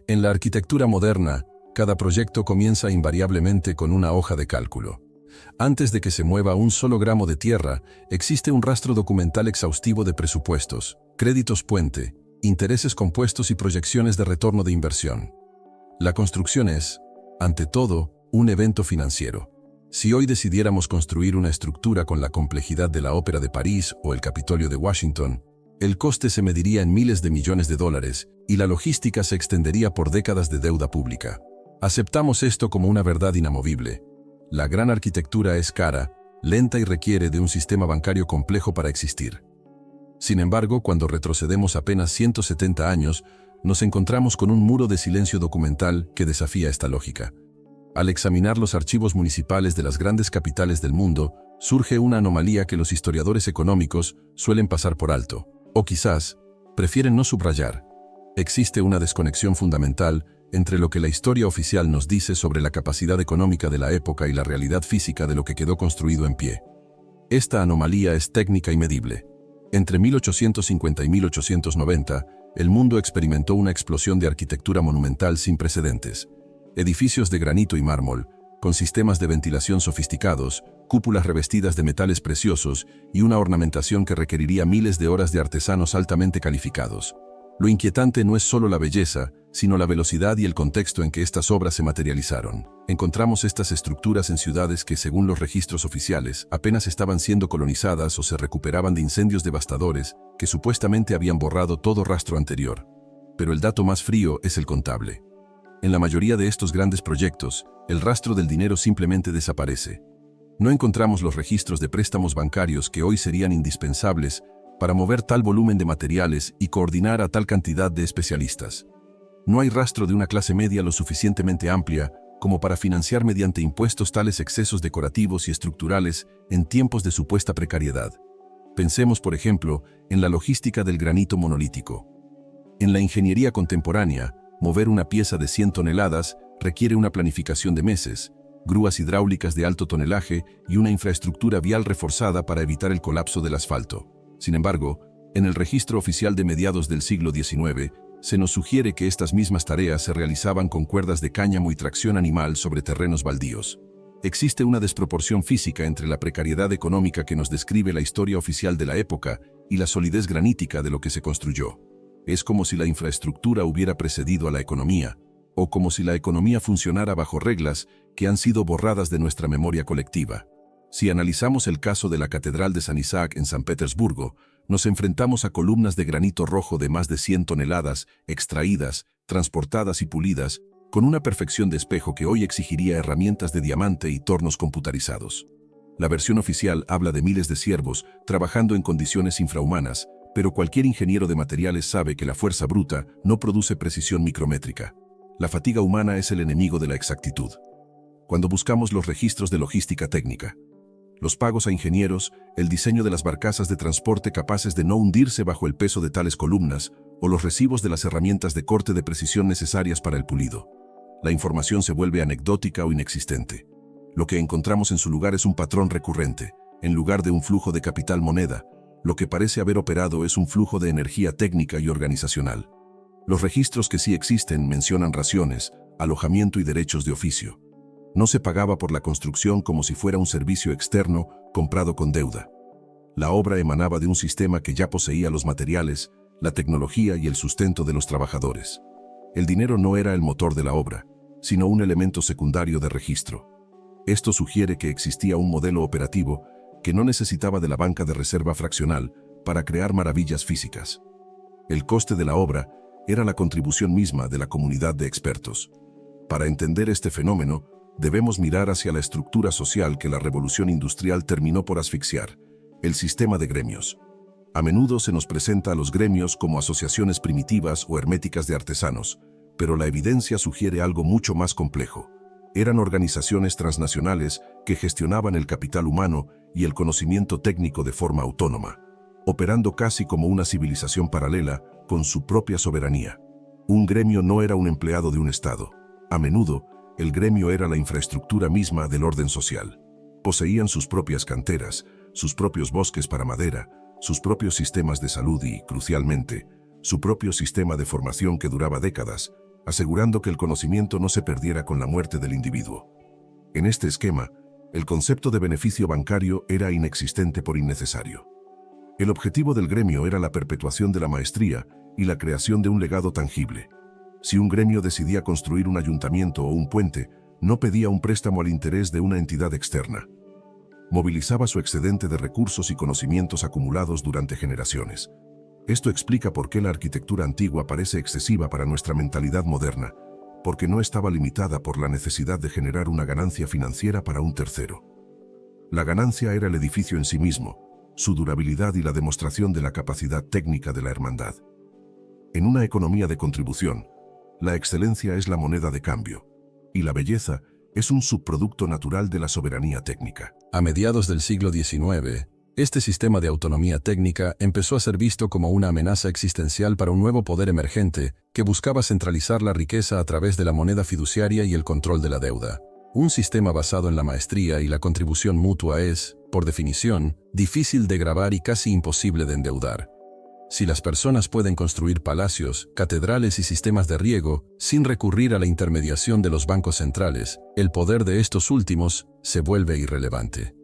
En la arquitectura moderna, cada proyecto comienza invariablemente con una hoja de cálculo. Antes de que se mueva un solo gramo de tierra, existe un rastro documental exhaustivo de presupuestos, créditos puente, intereses compuestos y proyecciones de retorno de inversión. La construcción es, ante todo, un evento financiero. Si hoy decidiéramos construir una estructura con la complejidad de la Ópera de París o el Capitolio de Washington, el coste se mediría en miles de millones de dólares y la logística se extendería por décadas de deuda pública. Aceptamos esto como una verdad inamovible. La gran arquitectura es cara, lenta y requiere de un sistema bancario complejo para existir. Sin embargo, cuando retrocedemos apenas 170 años, nos encontramos con un muro de silencio documental que desafía esta lógica. Al examinar los archivos municipales de las grandes capitales del mundo, surge una anomalía que los historiadores económicos suelen pasar por alto, o quizás prefieren no subrayar. Existe una desconexión fundamental entre lo que la historia oficial nos dice sobre la capacidad económica de la época y la realidad física de lo que quedó construido en pie. Esta anomalía es técnica y medible. Entre 1850 y 1890, el mundo experimentó una explosión de arquitectura monumental sin precedentes. Edificios de granito y mármol, con sistemas de ventilación sofisticados, cúpulas revestidas de metales preciosos y una ornamentación que requeriría miles de horas de artesanos altamente calificados. Lo inquietante no es solo la belleza, sino la velocidad y el contexto en que estas obras se materializaron. Encontramos estas estructuras en ciudades que, según los registros oficiales, apenas estaban siendo colonizadas o se recuperaban de incendios devastadores que supuestamente habían borrado todo rastro anterior. Pero el dato más frío es el contable. En la mayoría de estos grandes proyectos, el rastro del dinero simplemente desaparece. No encontramos los registros de préstamos bancarios que hoy serían indispensables para mover tal volumen de materiales y coordinar a tal cantidad de especialistas. No hay rastro de una clase media lo suficientemente amplia como para financiar mediante impuestos tales excesos decorativos y estructurales en tiempos de supuesta precariedad. Pensemos, por ejemplo, en la logística del granito monolítico. En la ingeniería contemporánea, mover una pieza de 100 toneladas requiere una planificación de meses, grúas hidráulicas de alto tonelaje y una infraestructura vial reforzada para evitar el colapso del asfalto. Sin embargo, en el registro oficial de mediados del siglo XIX, se nos sugiere que estas mismas tareas se realizaban con cuerdas de cáñamo y tracción animal sobre terrenos baldíos. Existe una desproporción física entre la precariedad económica que nos describe la historia oficial de la época y la solidez granítica de lo que se construyó. Es como si la infraestructura hubiera precedido a la economía, o como si la economía funcionara bajo reglas que han sido borradas de nuestra memoria colectiva. Si analizamos el caso de la Catedral de San Isaac en San Petersburgo, nos enfrentamos a columnas de granito rojo de más de 100 toneladas, extraídas, transportadas y pulidas, con una perfección de espejo que hoy exigiría herramientas de diamante y tornos computarizados. La versión oficial habla de miles de siervos trabajando en condiciones infrahumanas, pero cualquier ingeniero de materiales sabe que la fuerza bruta no produce precisión micrométrica. La fatiga humana es el enemigo de la exactitud. Cuando buscamos los registros de logística técnica, los pagos a ingenieros, el diseño de las barcazas de transporte capaces de no hundirse bajo el peso de tales columnas, o los recibos de las herramientas de corte de precisión necesarias para el pulido, la información se vuelve anecdótica o inexistente. Lo que encontramos en su lugar es un patrón recurrente. En lugar de un flujo de capital moneda, lo que parece haber operado es un flujo de energía técnica y organizacional. Los registros que sí existen mencionan raciones, alojamiento y derechos de oficio. No se pagaba por la construcción como si fuera un servicio externo comprado con deuda. La obra emanaba de un sistema que ya poseía los materiales, la tecnología y el sustento de los trabajadores. El dinero no era el motor de la obra, sino un elemento secundario de registro. Esto sugiere que existía un modelo operativo que no necesitaba de la banca de reserva fraccional para crear maravillas físicas. El coste de la obra era la contribución misma de la comunidad de expertos. Para entender este fenómeno, debemos mirar hacia la estructura social que la revolución industrial terminó por asfixiar, el sistema de gremios. A menudo se nos presenta a los gremios como asociaciones primitivas o herméticas de artesanos, pero la evidencia sugiere algo mucho más complejo. Eran organizaciones transnacionales que gestionaban el capital humano y el conocimiento técnico de forma autónoma, operando casi como una civilización paralela con su propia soberanía. Un gremio no era un empleado de un Estado. A menudo, el gremio era la infraestructura misma del orden social. Poseían sus propias canteras, sus propios bosques para madera, sus propios sistemas de salud y, crucialmente, su propio sistema de formación que duraba décadas, asegurando que el conocimiento no se perdiera con la muerte del individuo. En este esquema, el concepto de beneficio bancario era inexistente por innecesario. El objetivo del gremio era la perpetuación de la maestría y la creación de un legado tangible. Si un gremio decidía construir un ayuntamiento o un puente, no pedía un préstamo al interés de una entidad externa. Movilizaba su excedente de recursos y conocimientos acumulados durante generaciones. Esto explica por qué la arquitectura antigua parece excesiva para nuestra mentalidad moderna, porque no estaba limitada por la necesidad de generar una ganancia financiera para un tercero. La ganancia era el edificio en sí mismo, su durabilidad y la demostración de la capacidad técnica de la hermandad. En una economía de contribución, la excelencia es la moneda de cambio, y la belleza es un subproducto natural de la soberanía técnica. A mediados del siglo XIX, este sistema de autonomía técnica empezó a ser visto como una amenaza existencial para un nuevo poder emergente que buscaba centralizar la riqueza a través de la moneda fiduciaria y el control de la deuda. Un sistema basado en la maestría y la contribución mutua es, por definición, difícil de grabar y casi imposible de endeudar. Si las personas pueden construir palacios, catedrales y sistemas de riego sin recurrir a la intermediación de los bancos centrales, el poder de estos últimos se vuelve irrelevante.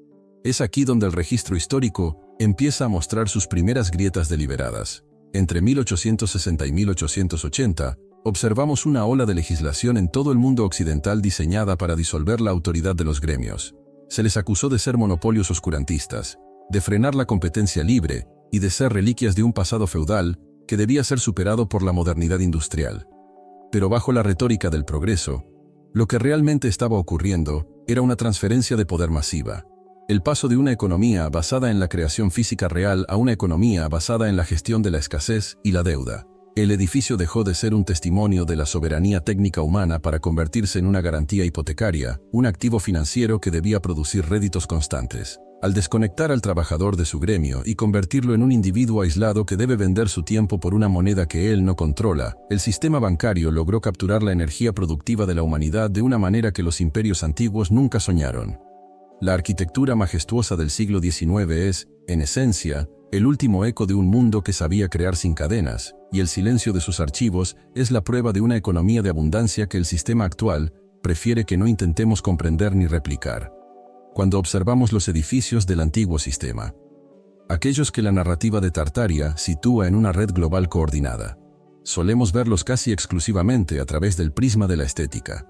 Es aquí donde el registro histórico empieza a mostrar sus primeras grietas deliberadas. Entre 1860 y 1880, observamos una ola de legislación en todo el mundo occidental diseñada para disolver la autoridad de los gremios. Se les acusó de ser monopolios oscurantistas, de frenar la competencia libre y de ser reliquias de un pasado feudal que debía ser superado por la modernidad industrial. Pero bajo la retórica del progreso, lo que realmente estaba ocurriendo era una transferencia de poder masiva. El paso de una economía basada en la creación física real a una economía basada en la gestión de la escasez y la deuda. El edificio dejó de ser un testimonio de la soberanía técnica humana para convertirse en una garantía hipotecaria, un activo financiero que debía producir réditos constantes. Al desconectar al trabajador de su gremio y convertirlo en un individuo aislado que debe vender su tiempo por una moneda que él no controla, el sistema bancario logró capturar la energía productiva de la humanidad de una manera que los imperios antiguos nunca soñaron. La arquitectura majestuosa del siglo XIX es, en esencia, el último eco de un mundo que sabía crear sin cadenas, y el silencio de sus archivos es la prueba de una economía de abundancia que el sistema actual prefiere que no intentemos comprender ni replicar. Cuando observamos los edificios del antiguo sistema, aquellos que la narrativa de Tartaria sitúa en una red global coordinada, solemos verlos casi exclusivamente a través del prisma de la estética.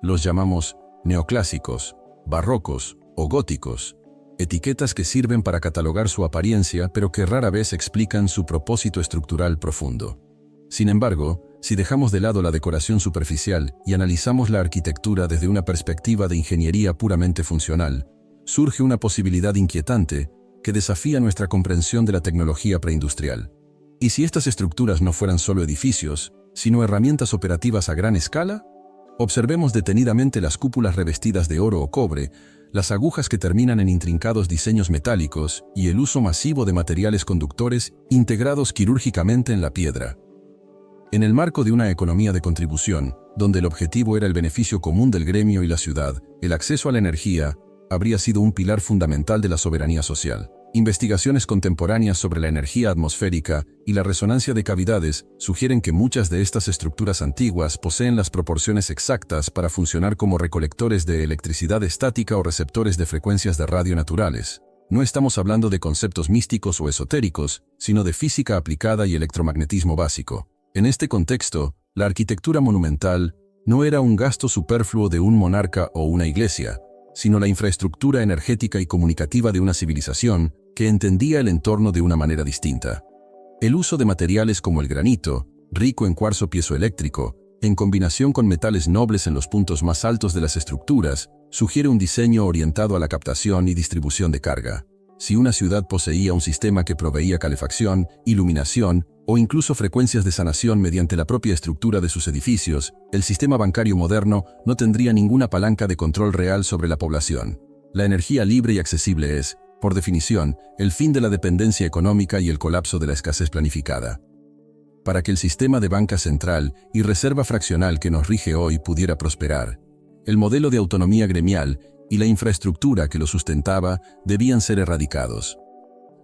Los llamamos neoclásicos, barrocos o góticos, etiquetas que sirven para catalogar su apariencia pero que rara vez explican su propósito estructural profundo. Sin embargo, si dejamos de lado la decoración superficial y analizamos la arquitectura desde una perspectiva de ingeniería puramente funcional, surge una posibilidad inquietante que desafía nuestra comprensión de la tecnología preindustrial. ¿Y si estas estructuras no fueran solo edificios, sino herramientas operativas a gran escala? Observemos detenidamente las cúpulas revestidas de oro o cobre, las agujas que terminan en intrincados diseños metálicos y el uso masivo de materiales conductores integrados quirúrgicamente en la piedra. En el marco de una economía de contribución, donde el objetivo era el beneficio común del gremio y la ciudad, el acceso a la energía habría sido un pilar fundamental de la soberanía social. Investigaciones contemporáneas sobre la energía atmosférica y la resonancia de cavidades sugieren que muchas de estas estructuras antiguas poseen las proporciones exactas para funcionar como recolectores de electricidad estática o receptores de frecuencias de radio naturales. No estamos hablando de conceptos místicos o esotéricos, sino de física aplicada y electromagnetismo básico. En este contexto, la arquitectura monumental no era un gasto superfluo de un monarca o una iglesia, sino la infraestructura energética y comunicativa de una civilización que entendía el entorno de una manera distinta. El uso de materiales como el granito, rico en cuarzo piezoeléctrico, en combinación con metales nobles en los puntos más altos de las estructuras, sugiere un diseño orientado a la captación y distribución de carga. Si una ciudad poseía un sistema que proveía calefacción, iluminación o incluso frecuencias de sanación mediante la propia estructura de sus edificios, el sistema bancario moderno no tendría ninguna palanca de control real sobre la población. La energía libre y accesible es, por definición, el fin de la dependencia económica y el colapso de la escasez planificada. Para que el sistema de banca central y reserva fraccional que nos rige hoy pudiera prosperar, el modelo de autonomía gremial y la infraestructura que lo sustentaba debían ser erradicados.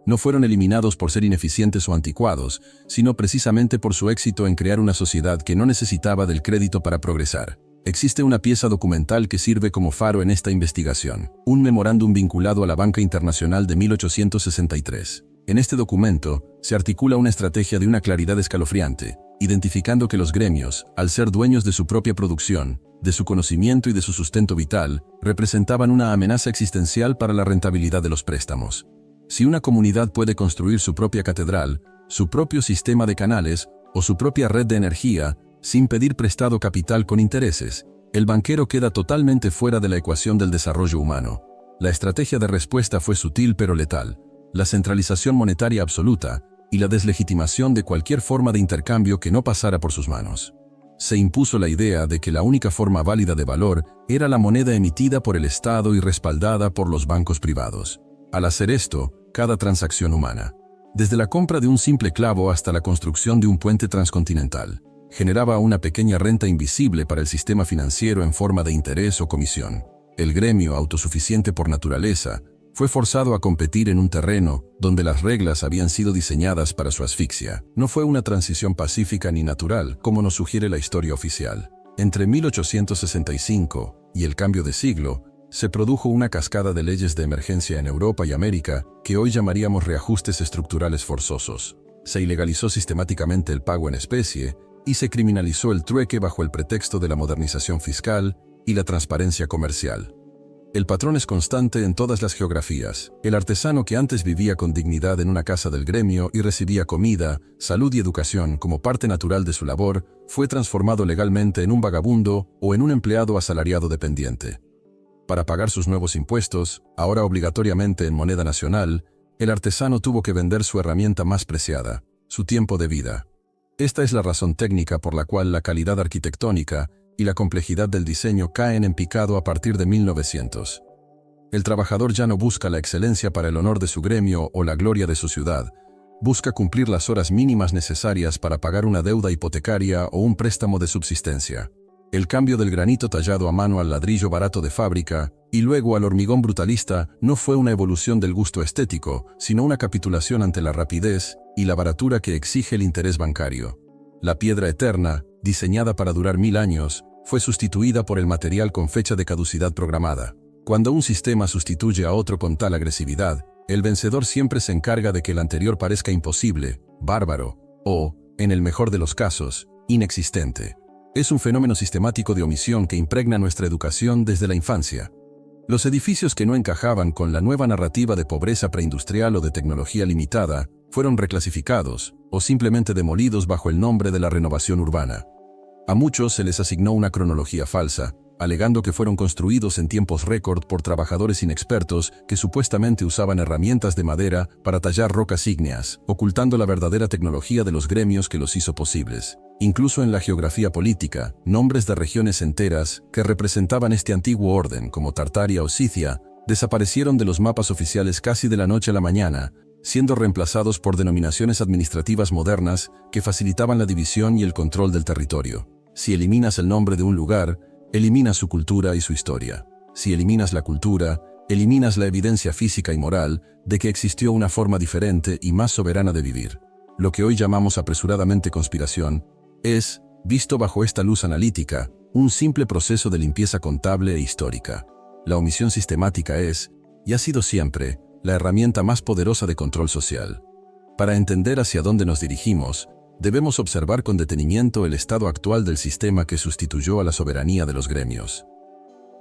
no fueron eliminados por ser ineficientes o anticuados, sino precisamente por su éxito en crear una sociedad que no necesitaba del crédito para progresar. Existe una pieza documental que sirve como faro en esta investigación, un memorándum vinculado a la Banca Internacional de 1863. En este documento, se articula una estrategia de una claridad escalofriante, identificando que los gremios, al ser dueños de su propia producción, de su conocimiento y de su sustento vital, representaban una amenaza existencial para la rentabilidad de los préstamos. Si una comunidad puede construir su propia catedral, su propio sistema de canales o su propia red de energía, sin pedir prestado capital con intereses, el banquero queda totalmente fuera de la ecuación del desarrollo humano. La estrategia de respuesta fue sutil pero letal: la centralización monetaria absoluta y la deslegitimación de cualquier forma de intercambio que no pasara por sus manos. Se impuso la idea de que la única forma válida de valor era la moneda emitida por el Estado y respaldada por los bancos privados. Al hacer esto, cada transacción humana, desde la compra de un simple clavo hasta la construcción de un puente transcontinental, generaba una pequeña renta invisible para el sistema financiero en forma de interés o comisión. El gremio, autosuficiente por naturaleza, fue forzado a competir en un terreno donde las reglas habían sido diseñadas para su asfixia. No fue una transición pacífica ni natural, como nos sugiere la historia oficial. Entre 1865 y el cambio de siglo, se produjo una cascada de leyes de emergencia en Europa y América que hoy llamaríamos reajustes estructurales forzosos. Se ilegalizó sistemáticamente el pago en especie y se criminalizó el trueque bajo el pretexto de la modernización fiscal y la transparencia comercial. El patrón es constante en todas las geografías. El artesano que antes vivía con dignidad en una casa del gremio y recibía comida, salud y educación como parte natural de su labor, fue transformado legalmente en un vagabundo o en un empleado asalariado dependiente. Para pagar sus nuevos impuestos, ahora obligatoriamente en moneda nacional, el artesano tuvo que vender su herramienta más preciada, su tiempo de vida. Esta es la razón técnica por la cual la calidad arquitectónica y la complejidad del diseño caen en picado a partir de 1900. El trabajador ya no busca la excelencia para el honor de su gremio o la gloria de su ciudad, busca cumplir las horas mínimas necesarias para pagar una deuda hipotecaria o un préstamo de subsistencia. El cambio del granito tallado a mano al ladrillo barato de fábrica y luego al hormigón brutalista no fue una evolución del gusto estético, sino una capitulación ante la rapidez y la baratura que exige el interés bancario. La piedra eterna, diseñada para durar 1000 años, fue sustituida por el material con fecha de caducidad programada. Cuando un sistema sustituye a otro con tal agresividad, el vencedor siempre se encarga de que el anterior parezca imposible, bárbaro o, en el mejor de los casos, inexistente. Es un fenómeno sistemático de omisión que impregna nuestra educación desde la infancia. Los edificios que no encajaban con la nueva narrativa de pobreza preindustrial o de tecnología limitada fueron reclasificados o simplemente demolidos bajo el nombre de la renovación urbana. A muchos se les asignó una cronología falsa, alegando que fueron construidos en tiempos récord por trabajadores inexpertos que supuestamente usaban herramientas de madera para tallar rocas ígneas, ocultando la verdadera tecnología de los gremios que los hizo posibles. Incluso en la geografía política, nombres de regiones enteras que representaban este antiguo orden, como Tartaria o Scythia, desaparecieron de los mapas oficiales casi de la noche a la mañana, siendo reemplazados por denominaciones administrativas modernas que facilitaban la división y el control del territorio. Si eliminas el nombre de un lugar, eliminas su cultura y su historia. Si eliminas la cultura, eliminas la evidencia física y moral de que existió una forma diferente y más soberana de vivir. Lo que hoy llamamos apresuradamente conspiración es, visto bajo esta luz analítica, un simple proceso de limpieza contable e histórica. La omisión sistemática es, y ha sido siempre, la herramienta más poderosa de control social. Para entender hacia dónde nos dirigimos, debemos observar con detenimiento el estado actual del sistema que sustituyó a la soberanía de los gremios.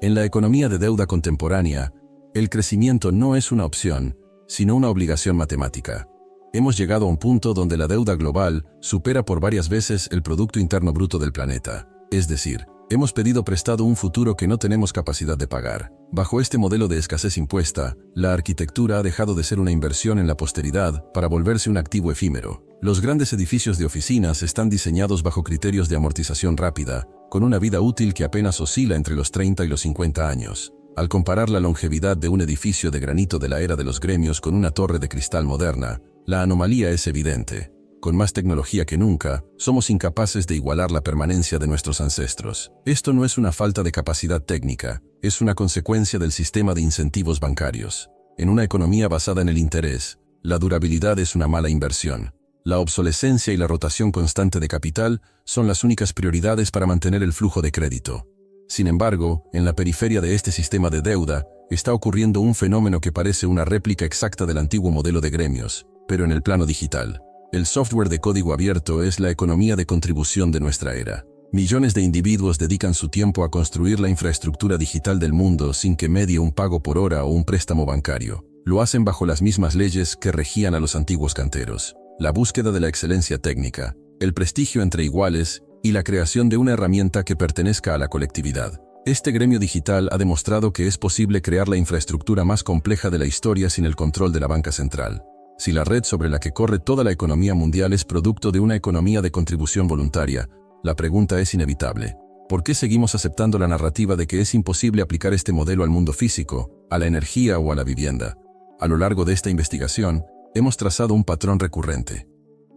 En la economía de deuda contemporánea, el crecimiento no es una opción, sino una obligación matemática. Hemos llegado a un punto donde la deuda global supera por varias veces el Producto Interno Bruto del planeta. Es decir, hemos pedido prestado un futuro que no tenemos capacidad de pagar. Bajo este modelo de escasez impuesta, la arquitectura ha dejado de ser una inversión en la posteridad para volverse un activo efímero. Los grandes edificios de oficinas están diseñados bajo criterios de amortización rápida, con una vida útil que apenas oscila entre los 30 y los 50 años. Al comparar la longevidad de un edificio de granito de la era de los gremios con una torre de cristal moderna, la anomalía es evidente. Con más tecnología que nunca, somos incapaces de igualar la permanencia de nuestros ancestros. Esto no es una falta de capacidad técnica, es una consecuencia del sistema de incentivos bancarios. En una economía basada en el interés, La durabilidad es una mala inversión. La obsolescencia y la rotación constante de capital son las únicas prioridades para mantener el flujo de crédito. Sin embargo, en la periferia de este sistema de deuda, está ocurriendo un fenómeno que parece una réplica exacta del antiguo modelo de gremios, pero en el plano digital. El software de código abierto es la economía de contribución de nuestra era. Millones de individuos dedican su tiempo a construir la infraestructura digital del mundo sin que medie un pago por hora o un préstamo bancario. Lo hacen bajo las mismas leyes que regían a los antiguos canteros. La búsqueda de la excelencia técnica, el prestigio entre iguales y la creación de una herramienta que pertenezca a la colectividad. Este gremio digital ha demostrado que es posible crear la infraestructura más compleja de la historia sin el control de la banca central. Si la red sobre la que corre toda la economía mundial es producto de una economía de contribución voluntaria, la pregunta es inevitable. ¿Por qué seguimos aceptando la narrativa de que es imposible aplicar este modelo al mundo físico, a la energía o a la vivienda? A lo largo de esta investigación, hemos trazado un patrón recurrente.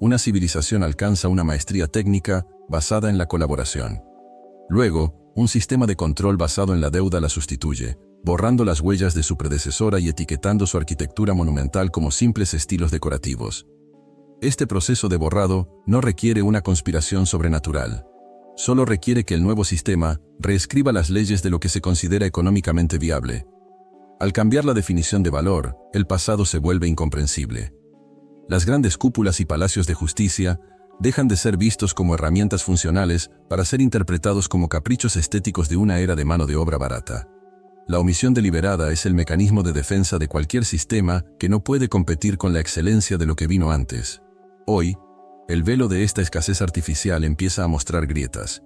Una civilización alcanza una maestría técnica basada en la colaboración. Luego, un sistema de control basado en la deuda la sustituye, borrando las huellas de su predecesora y etiquetando su arquitectura monumental como simples estilos decorativos. Este proceso de borrado no requiere una conspiración sobrenatural. Solo requiere que el nuevo sistema reescriba las leyes de lo que se considera económicamente viable. Al cambiar la definición de valor, el pasado se vuelve incomprensible. Las grandes cúpulas y palacios de justicia dejan de ser vistos como herramientas funcionales para ser interpretados como caprichos estéticos de una era de mano de obra barata. La omisión deliberada es el mecanismo de defensa de cualquier sistema que no puede competir con la excelencia de lo que vino antes. Hoy, el velo de esta escasez artificial empieza a mostrar grietas.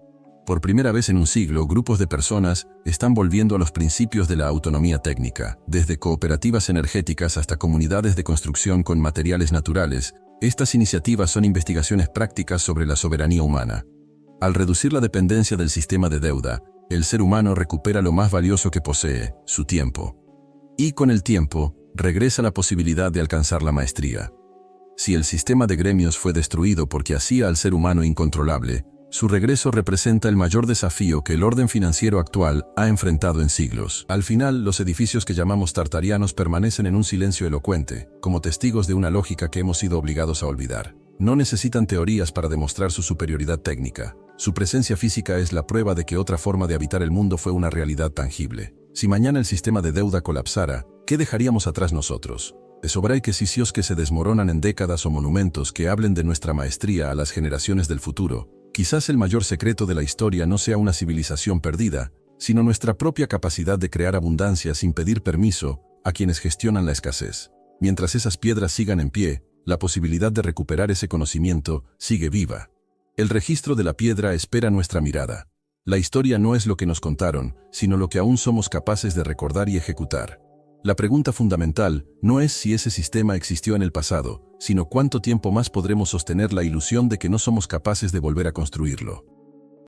Por primera vez en un siglo, grupos de personas están volviendo a los principios de la autonomía técnica. Desde cooperativas energéticas hasta comunidades de construcción con materiales naturales, estas iniciativas son investigaciones prácticas sobre la soberanía humana. Al reducir la dependencia del sistema de deuda, el ser humano recupera lo más valioso que posee, su tiempo. Y con el tiempo, regresa la posibilidad de alcanzar la maestría. Si el sistema de gremios fue destruido porque hacía al ser humano incontrolable, su regreso representa el mayor desafío que el orden financiero actual ha enfrentado en siglos. Al final, los edificios que llamamos tartarianos permanecen en un silencio elocuente, como testigos de una lógica que hemos sido obligados a olvidar. No necesitan teorías para demostrar su superioridad técnica. Su presencia física es la prueba de que otra forma de habitar el mundo fue una realidad tangible. Si mañana el sistema de deuda colapsara, ¿qué dejaríamos atrás nosotros? Edificios que se desmoronan en décadas o monumentos que hablen de nuestra maestría a las generaciones del futuro. Quizás el mayor secreto de la historia no sea una civilización perdida, sino nuestra propia capacidad de crear abundancia sin pedir permiso a quienes gestionan la escasez. Mientras esas piedras sigan en pie, la posibilidad de recuperar ese conocimiento sigue viva. El registro de la piedra espera nuestra mirada. La historia no es lo que nos contaron, sino lo que aún somos capaces de recordar y ejecutar. La pregunta fundamental no es si ese sistema existió en el pasado, sino cuánto tiempo más podremos sostener la ilusión de que no somos capaces de volver a construirlo.